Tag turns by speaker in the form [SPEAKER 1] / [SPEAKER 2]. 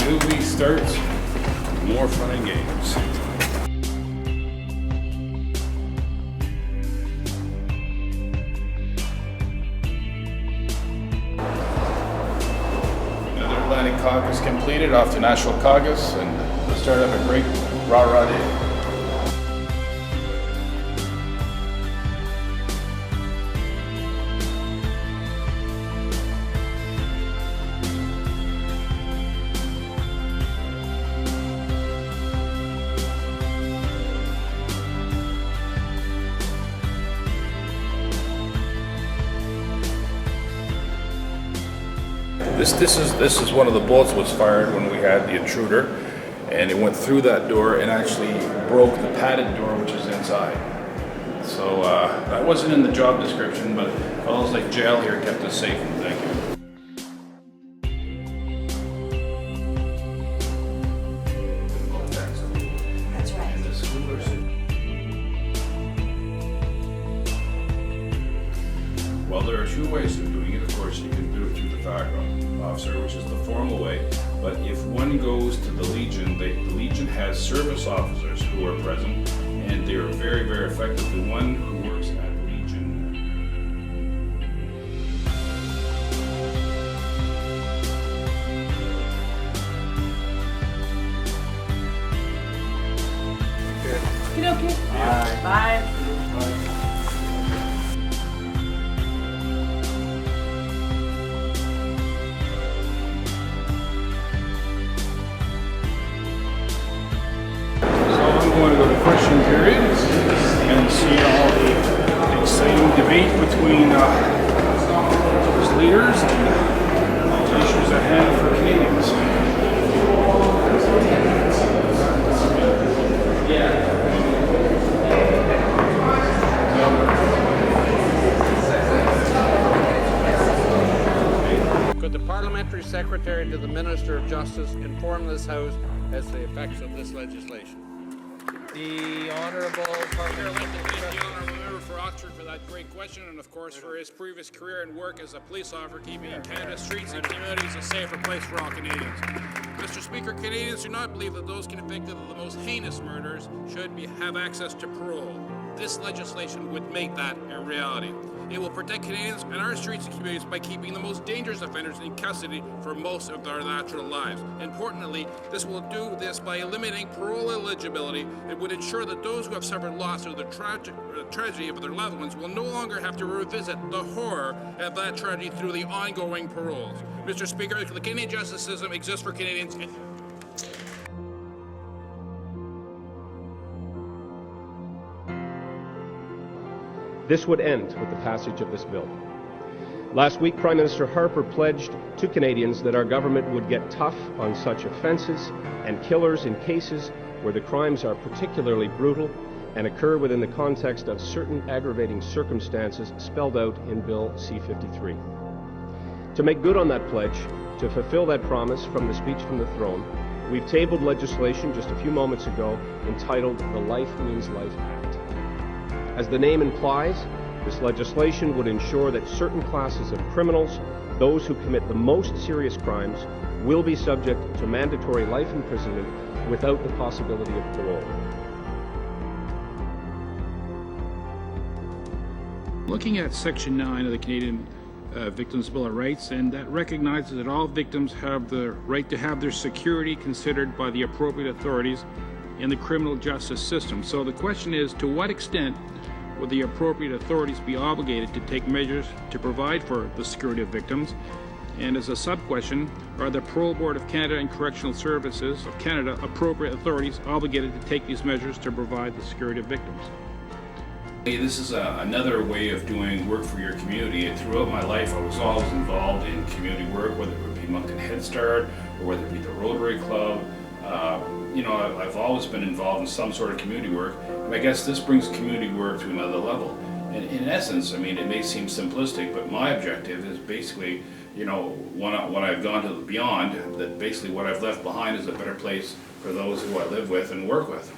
[SPEAKER 1] new week starts, more fun and games. Another Atlantic caucus completed off to National Caucus, and the start of a great rah-rah day. This is one of the bullets was fired when we had the intruder, and it went through that door and actually broke the padded door which is inside. So that wasn't in the job description, but fellows like jail here kept us safe, and thank you.
[SPEAKER 2] That's right.
[SPEAKER 1] And the schoolers. Well, there are two ways of doing it. Of course, you can do it through the background officer, which is the formal way. But if one goes to the Legion, the Legion has service officers who are present, and they are very, very effective. The one who works at Legion.
[SPEAKER 2] Okay. Bye.
[SPEAKER 1] I'm going to go to question period and see all the exciting debate between those leaders and the issues at hand for Canadians.
[SPEAKER 3] Could the Parliamentary Secretary to the Minister of Justice inform this House as to the effects of this legislation?
[SPEAKER 4] The Honourable Partner.
[SPEAKER 5] I'd like to thank the Honourable Member for Oxford for that great question, and of course for his previous career and work as a police officer, keeping Canada's streets and communities a safer place for all Canadians. Mr. Speaker, Canadians do not believe that those convicted of the most heinous murders should have access to parole. This legislation would make that a reality. It will protect Canadians and our streets and communities by keeping the most dangerous offenders in custody for most of their natural lives. Importantly, this will do this by eliminating parole eligibility. It would ensure that those who have suffered loss or the tragedy of their loved ones will no longer have to revisit the horror of that tragedy through the ongoing paroles. Mr. Speaker, the Canadian justice system exists for Canadians.
[SPEAKER 6] This would end with the passage of this bill. Last week, Prime Minister Harper pledged to Canadians that our government would get tough on such offences and killers in cases where the crimes are particularly brutal and occur within the context of certain aggravating circumstances spelled out in Bill C-53. To make good on that pledge, to fulfill that promise from the speech from the throne, we've tabled legislation just a few moments ago entitled the Life Means Life Act. As the name implies, this legislation would ensure that certain classes of criminals, those who commit the most serious crimes, will be subject to mandatory life imprisonment without the possibility of parole.
[SPEAKER 7] Looking at Section 9 of the Canadian Victims' Bill of Rights, and that recognizes that all victims have the right to have their security considered by the appropriate authorities in the criminal justice system. So the question is, to what extent would the appropriate authorities be obligated to take measures to provide for the security of victims? And as a sub-question, are the Parole Board of Canada and Correctional Services of Canada appropriate authorities obligated to take these measures to provide the security of victims?
[SPEAKER 1] This is another way of doing work for your community. Throughout my life, I was always involved in community work, whether it would be Moncton Head Start or whether it be the Rotary Club. You know, I've always been involved in some sort of community work, and I guess this brings community work to another level. And in essence, I mean, it may seem simplistic, but my objective is basically, you know, when I've gone to the beyond, that basically what I've left behind is a better place for those who I live with and work with.